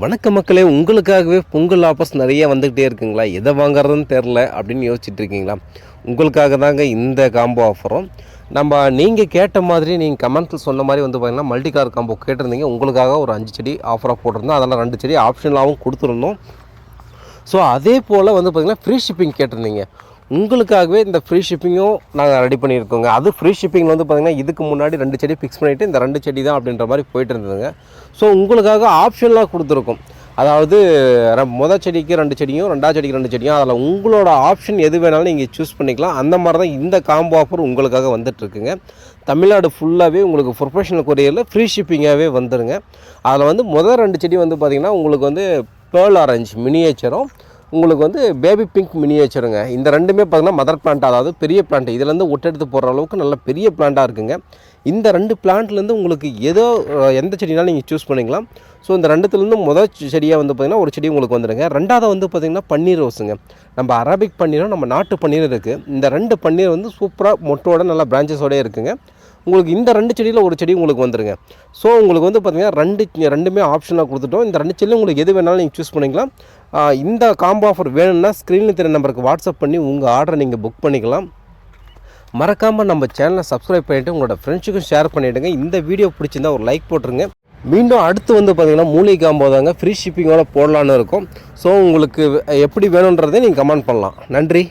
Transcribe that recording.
வணக்க மக்களே, உங்களுக்காகவே பொங்கல் ஆஃபர்ஸ் நிறைய வந்துக்கிட்டே இருக்குங்களா? எதை வாங்குறதுன்னு தெரில அப்படின்னு யோசிச்சுட்டு இருக்கீங்களா? உங்களுக்காக தாங்க இந்த காம்போ ஆஃபரும். நீங்கள் கேட்ட மாதிரி நீங்கள் கமெண்ட்ஸில் சொன்ன மாதிரி வந்து பார்த்தீங்கன்னா மல்டி கார் காம்போ கேட்டிருந்தீங்க. உங்களுக்காக ஒரு 5 செடி ஆஃபராக போட்டிருந்தோம். அதெல்லாம் 2 செடி ஆப்ஷனலாகவும் கொடுத்துருந்தோம். ஸோ அதே போல் வந்து பார்த்திங்கன்னா ஃப்ரீ ஷிப்பிங் கேட்டிருந்தீங்க. உங்களுக்காகவே இந்த ஃப்ரீ ஷிப்பிங்கும் நாங்கள் ரெடி பண்ணியிருக்கோங்க. அது ஃப்ரீ ஷிப்பிங் வந்து பார்த்திங்கன்னா இதுக்கு முன்னாடி 2 செடி ஃபிக்ஸ் பண்ணிவிட்டு இந்த 2 செடி தான் அப்படின்ற மாதிரி போயிட்டு இருந்ததுங்க. ஸோ உங்களுக்காக ஆப்ஷனலாக கொடுத்துருக்கோம். அதாவது மொதல் செடிக்கு 2 செடியும் 2வது செடிக்கு 2 செடியும் அதில் உங்களோட ஆப்ஷன் எது வேணாலும் நீங்கள் சூஸ் பண்ணிக்கலாம். அந்த மாதிரி தான் இந்த காம்போ ஆஃபர் உங்களுக்காக வந்துட்டுருக்குங்க. தமிழ்நாடு ஃபுல்லாகவே உங்களுக்கு ப்ரொஃபஷனல் கொரியரில் ஃப்ரீ ஷிப்பிங்காகவே வந்துடுங்க. அதில் வந்து மொதல் 2 செடி வந்து பார்த்திங்கன்னா உங்களுக்கு வந்து பேர்ல் ஆரஞ்சு மினியேச்சரும் உங்களுக்கு வந்து பேபி பிங்க் மினியேச்சருங்க. இந்த ரெண்டுமே பார்த்திங்கன்னா மதர் பிளான்ட், அதாவது பெரிய பிளான்ட். இதுலேருந்து ஒட்டெடுத்து போடுற அளவுக்கு நல்ல பெரிய பிளான்ட்டாக இருக்குங்க. இந்த 2 பிளான்ட்லேருந்து உங்களுக்கு எந்த செடினாலும் நீங்கள் சூஸ் பண்ணிக்கலாம். ஸோ இந்த 2த்துலேருந்து முதல் செடியாக வந்து பார்த்திங்கன்னா ஒரு செடி உங்களுக்கு வந்துடுங்க. 2வது வந்து பார்த்திங்கன்னா பன்னீர் ரோஸுங்க. நம்ம அரபிக் பன்னீரும் நம்ம நாட்டு பன்னீரும் இருக்குது. இந்த 2 பன்னீர் வந்து சூப்பராக மொட்டோட நல்லா பிரான்ச்சஸோடய இருக்குங்க. உங்களுக்கு இந்த 2 செடியில் ஒரு செடி உங்களுக்கு வந்துடுங்க. ஸோ உங்களுக்கு வந்து பார்த்திங்கன்னா ரெண்டுமே ஆப்ஷனாக கொடுத்துட்டோம். இந்த 2 செடியில் உங்களுக்கு எது வேணாலும் நீங்கள் சூஸ் பண்ணிக்கலாம். இந்த காம்போ ஆஃபர் வேணும்னா ஸ்க்ரீனில் தெரிய நம்பருக்கு வாட்ஸ்அப் பண்ணி உங்கள் ஆர்டரை நீங்கள் புக் பண்ணிக்கலாம். மறக்காமல் நம்ம சேனலை சப்ஸ்கிரைப் பண்ணிவிட்டு உங்களோட ஃப்ரெண்ட்ஸுக்கும் ஷேர் பண்ணிவிடுங்க. இந்த வீடியோ பிடிச்சிருந்தால் ஒரு லைக் போட்டுருங்க. மீண்டும் அடுத்து வந்து பார்த்திங்கன்னா மூலிகை காம்போ தாங்க ஃப்ரீ ஷிப்பிங்கோட போடலான்னு இருக்கும். ஸோ உங்களுக்கு எப்படி வேணுன்றதை நீங்கள் கமெண்ட் பண்ணலாம். நன்றி.